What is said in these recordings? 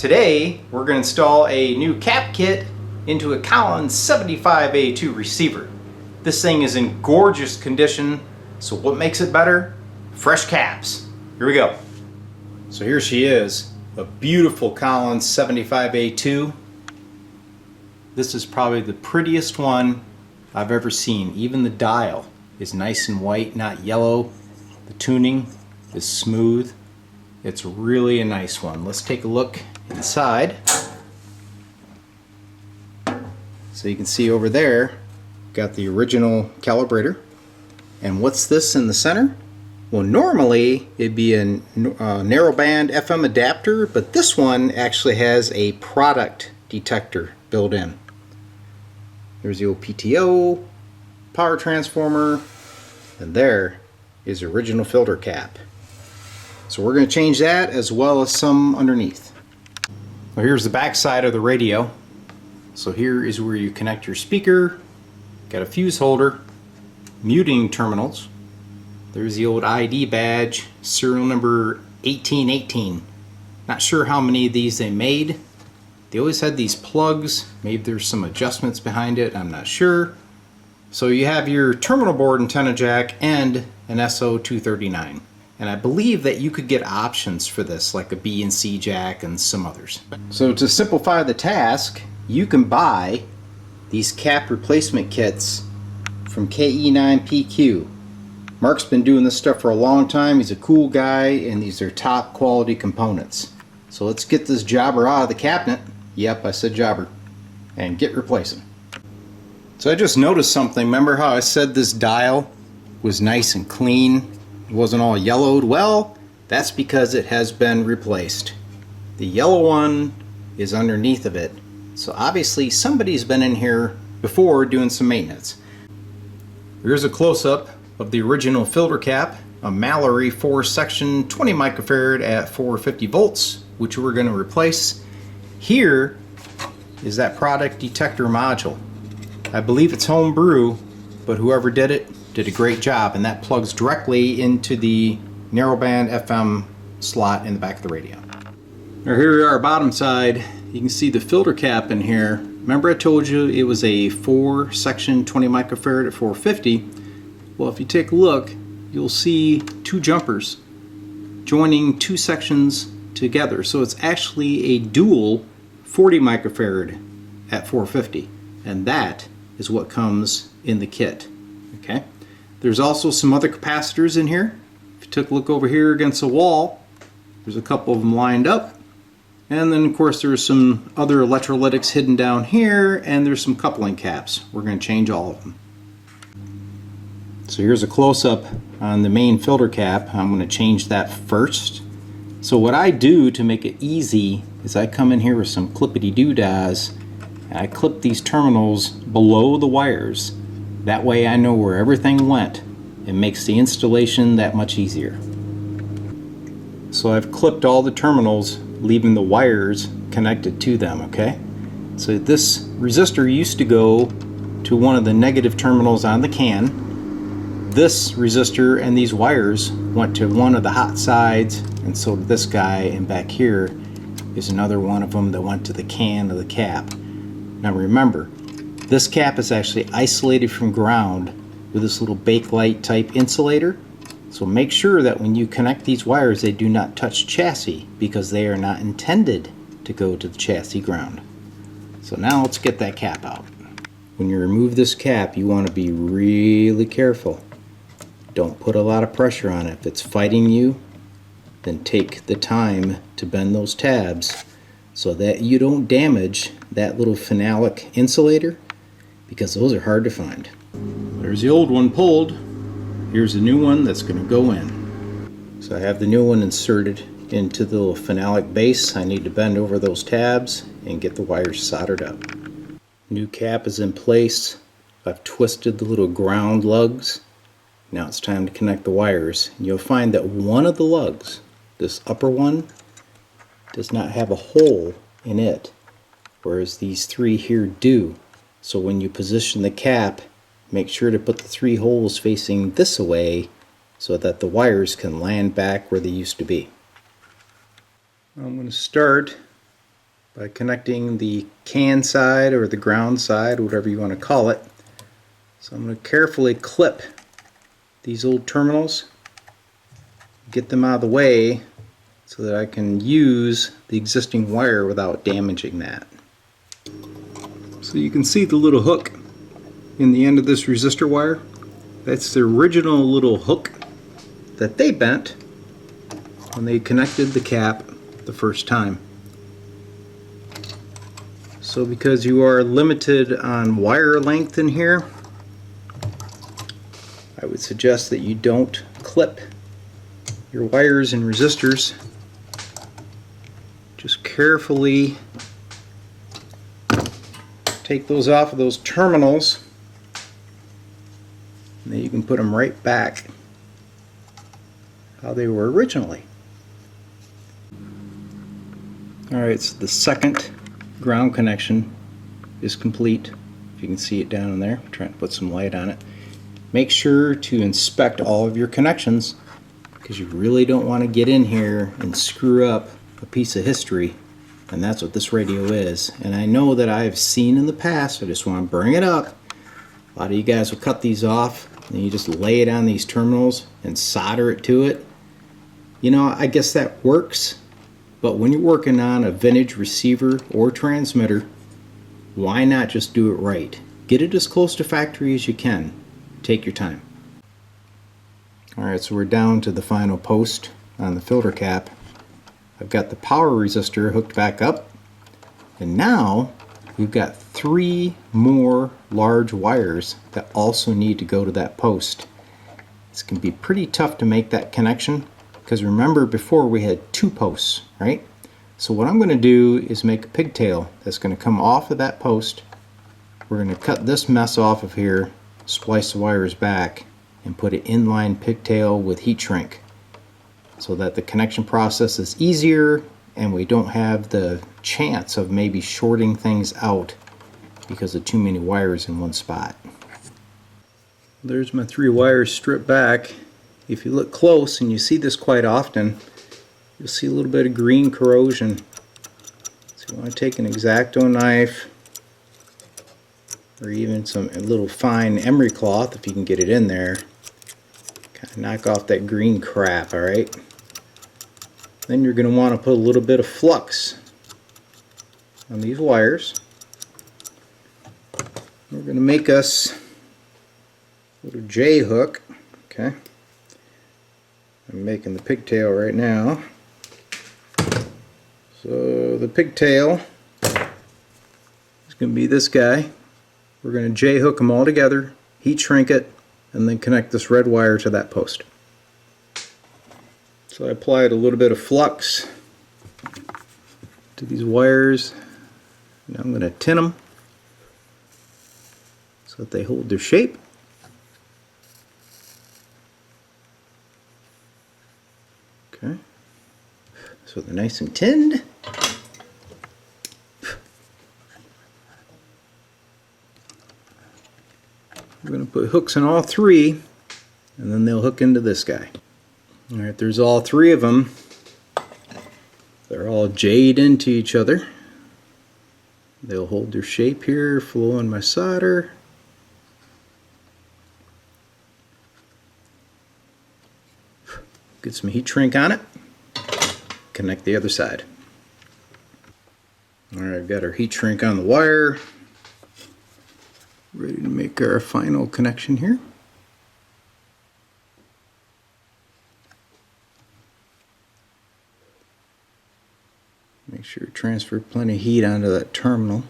Today we're going to install a new cap kit into a Collins 75A2 receiver. This thing is in gorgeous condition, so what makes it better? Fresh caps. Here we go. So here she is, a beautiful Collins 75A2. This is probably the prettiest one I've ever seen. Even the dial is nice and white, not yellow. The tuning is smooth. It's really a nice one. Let's take a look inside. So you can see over there, got the original calibrator. And what's this in the center? Well, normally it'd be a narrowband FM adapter, but this one actually has a product detector built in. There's the old PTO, power transformer, and there is the original filter cap. So we're going to change that as well as some underneath. Well, here's the back side of the radio. So here is where you connect your speaker. Got a fuse holder, muting terminals. There's the old ID badge, serial number 1818. Not sure how many of these they made. They always had these plugs. Maybe there's some adjustments behind it, I'm not sure. So you have your terminal board antenna jack and an SO239. And I believe that you could get options for this, like a B and C jack and some others. So to simplify the task, you can buy these cap replacement kits from KE9PQ. Mark's been doing this stuff for a long time. He's a cool guy, and these are top quality components. So let's get this jobber out of the cabinet. Yep, I said jobber. And get replacing. So I just noticed something. Remember how I said this dial was nice and clean? It wasn't all yellowed. Well, that's because it has been replaced. The yellow one is underneath of it. So obviously somebody's been in here before doing some maintenance. Here's a close-up of the original filter cap, a Mallory 4-section 20 microfarad at 450 volts, which we're going to replace. Here is that product detector module. I believe it's homebrew, but whoever did it did a great job, and that plugs directly into the narrowband FM slot in the back of the radio. Now here we are, bottom side. You can see the filter cap in here. Remember I told you it was a 4-section 20 microfarad at 450? Well, if you take a look, you'll see two jumpers joining two sections together. So it's actually a dual 40 microfarad at 450, and that is what comes in the kit. Okay. There's also some other capacitors in here. If you took a look over here against the wall, there's a couple of them lined up. And then of course there's some other electrolytics hidden down here, and there's some coupling caps. We're going to change all of them. So here's a close-up on the main filter cap. I'm going to change that first. So what I do to make it easy is I come in here with some clippity-doo-dahs, and I clip these terminals below the wires. That way I know where everything went. It makes the installation that much easier. So I've clipped all the terminals, leaving the wires connected to them, okay? So this resistor used to go to one of the negative terminals on the can. This resistor and these wires went to one of the hot sides, and so did this guy, and back here is another one of them that went to the can of the cap. Now remember, this cap is actually isolated from ground with this little bakelite type insulator. So make sure that when you connect these wires, they do not touch chassis, because they are not intended to go to the chassis ground. So now let's get that cap out. When you remove this cap, you want to be really careful. Don't put a lot of pressure on it. If it's fighting you, then take the time to bend those tabs so that you don't damage that little phenolic insulator, because those are hard to find. There's the old one pulled. Here's the new one that's going to go in. So I have the new one inserted into the little phenolic base. I need to bend over those tabs and get the wires soldered up. New cap is in place. I've twisted the little ground lugs. Now it's time to connect the wires. You'll find that one of the lugs, this upper one, does not have a hole in it, whereas these three here do. So when you position the cap, make sure to put the three holes facing this way so that the wires can land back where they used to be. I'm going to start by connecting the can side or the ground side, whatever you want to call it. So I'm going to carefully clip these old terminals, get them out of the way so that I can use the existing wire without damaging that. So you can see the little hook in the end of this resistor wire. That's the original little hook that they bent when they connected the cap the first time. So because you are limited on wire length in here, I would suggest that you don't clip your wires and resistors. Just carefully take those off of those terminals, and then you can put them right back how they were originally. Alright, so the second ground connection is complete. If you can see it down in there, I'm trying to put some light on it. Make sure to inspect all of your connections, because you really don't want to get in here and screw up a piece of history, and that's what this radio is. And I know that I've seen in the past, I just want to bring it up, a lot of you guys will cut these off and you just lay it on these terminals and solder it to it. You know, I guess that works, but when you're working on a vintage receiver or transmitter, why not just do it right? Get it as close to factory as you can. Take your time. Alright, so we're down to the final post on the filter cap. I've got the power resistor hooked back up, and now we've got 3 more large wires that also need to go to that post. It's going to be pretty tough to make that connection, because remember before we had 2 posts, right? So what I'm going to do is make a pigtail that's going to come off of that post. We're going to cut this mess off of here, splice the wires back, and put an inline pigtail with heat shrink so that the connection process is easier and we don't have the chance of maybe shorting things out because of too many wires in one spot. There's my 3 wires stripped back. If you look close, and you see this quite often, you'll see a little bit of green corrosion. So you want to take an X-Acto knife, or even a little fine emery cloth if you can get it in there. Kind of knock off that green crap, alright? Then you're going to want to put a little bit of flux on these wires. We're going to make us a little J hook. Okay. I'm making the pigtail right now. So the pigtail is going to be this guy. We're going to J hook them all together, heat shrink it, and then connect this red wire to that post. So I applied a little bit of flux to these wires. Now I'm going to tin them so that they hold their shape. Okay, so they're nice and tinned. We're going to put hooks in all 3, and then they'll hook into this guy. Alright, there's all 3 of them. They're all J'd into each other. They'll hold their shape here, flow in my solder. Get some heat shrink on it. Connect the other side. Alright, I've got our heat shrink on the wire. Ready to make our final connection here. Make sure to transfer plenty of heat onto that terminal.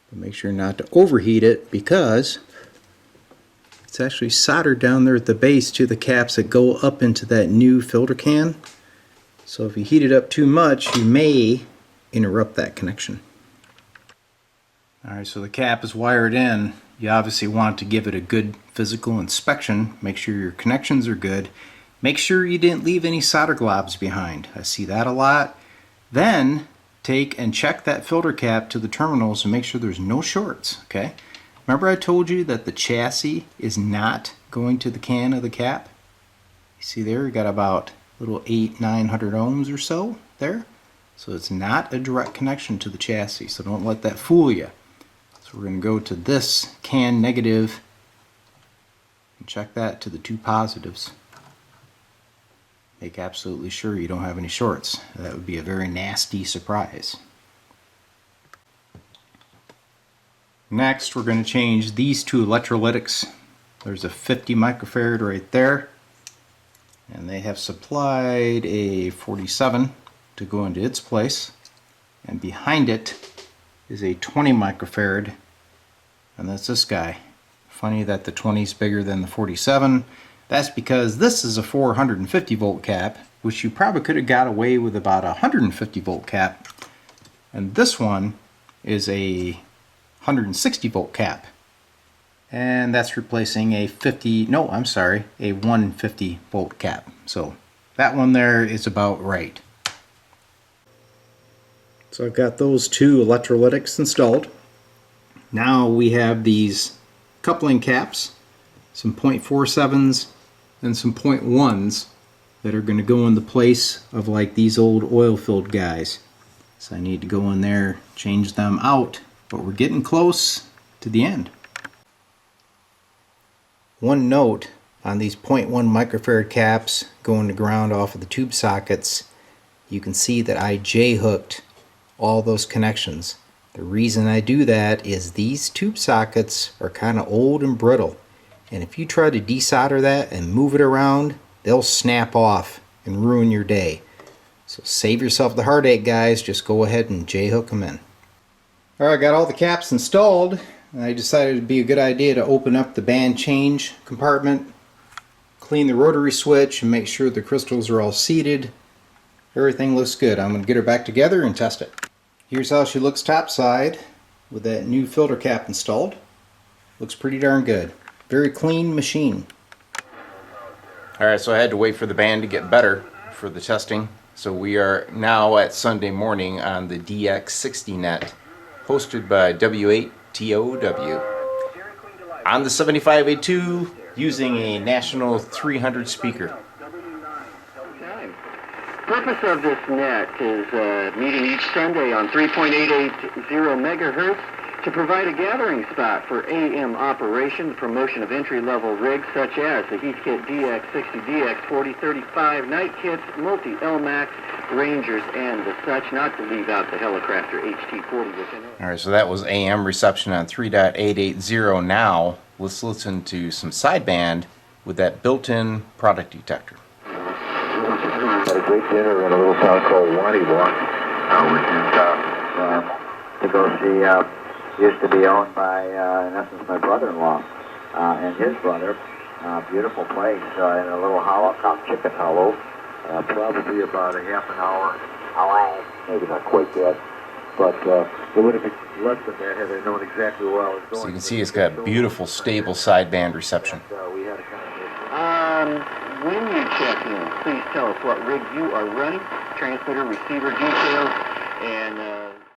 But make sure not to overheat it, because it's actually soldered down there at the base to the caps that go up into that new filter can. So if you heat it up too much, you may interrupt that connection. Alright, so the cap is wired in. You obviously want to give it a good physical inspection. Make sure your connections are good. Make sure you didn't leave any solder globs behind. I see that a lot. Then take and check that filter cap to the terminals and make sure there's no shorts. Okay? Remember I told you that the chassis is not going to the can of the cap? You see there, you got about little 800-900 ohms or so there. So it's not a direct connection to the chassis, so don't let that fool you. So we're going to go to this CAN negative and check that to the 2 positives. Make absolutely sure you don't have any shorts. That would be a very nasty surprise. Next, we're going to change these 2 electrolytics. There's a 50 microfarad right there, and they have supplied a 47 to go into its place, and behind it is a 20 microfarad, and that's this guy. Funny that the 20 is bigger than the 47. That's because this is a 450 volt cap, which you probably could have got away with about a 150 volt cap, and this one is a 160 volt cap, and that's replacing a 150 volt cap. So that one there is about right. So I've got those 2 electrolytics installed. Now we have these coupling caps, some 0.47s and some 0.1s that are going to go in the place of like these old oil-filled guys. So I need to go in there, change them out, but we're getting close to the end. One note on these 0.1 microfarad caps going to ground off of the tube sockets, you can see that I J-hooked all those connections. The reason I do that is these tube sockets are kind of old and brittle, and if you try to desolder that and move it around, they'll snap off and ruin your day. So save yourself the heartache, guys. Just go ahead and J-hook them in. Alright, I got all the caps installed, and I decided it'd be a good idea to open up the band change compartment, clean the rotary switch, and make sure the crystals are all seated. Everything looks good. I'm going to get her back together and test it. Here's how she looks topside with that new filter cap installed. Looks pretty darn good. Very clean machine. Alright, so I had to wait for the band to get better for the testing. So we are now at Sunday morning on the DX60 net, hosted by W8TOW. On the 75A2, using a National 300 speaker. The purpose of this net is meeting each Sunday on 3.880 megahertz to provide a gathering spot for AM operation, the promotion of entry-level rigs such as the Heathkit DX60, DX4035, Night Kits, Multi-LMAX, Rangers, and the such, not to leave out the Helicrafter HT40 within it. Alright, so that was AM reception on 3.880. Now, let's listen to some sideband with that built-in product detector. Had a great dinner at a little town called Wannywalk, which is to go see. Used to be owned by, in essence, my brother-in-law and his brother. Beautiful place in a little hollow called Chicken Hollow. Probably about a half an hour away. Maybe not quite yet. But it would have been less than that had I known exactly where I was going. So you can see it's got beautiful, stable sideband reception. We had a when you check in, please tell us what rig you are running, transmitter, receiver details, and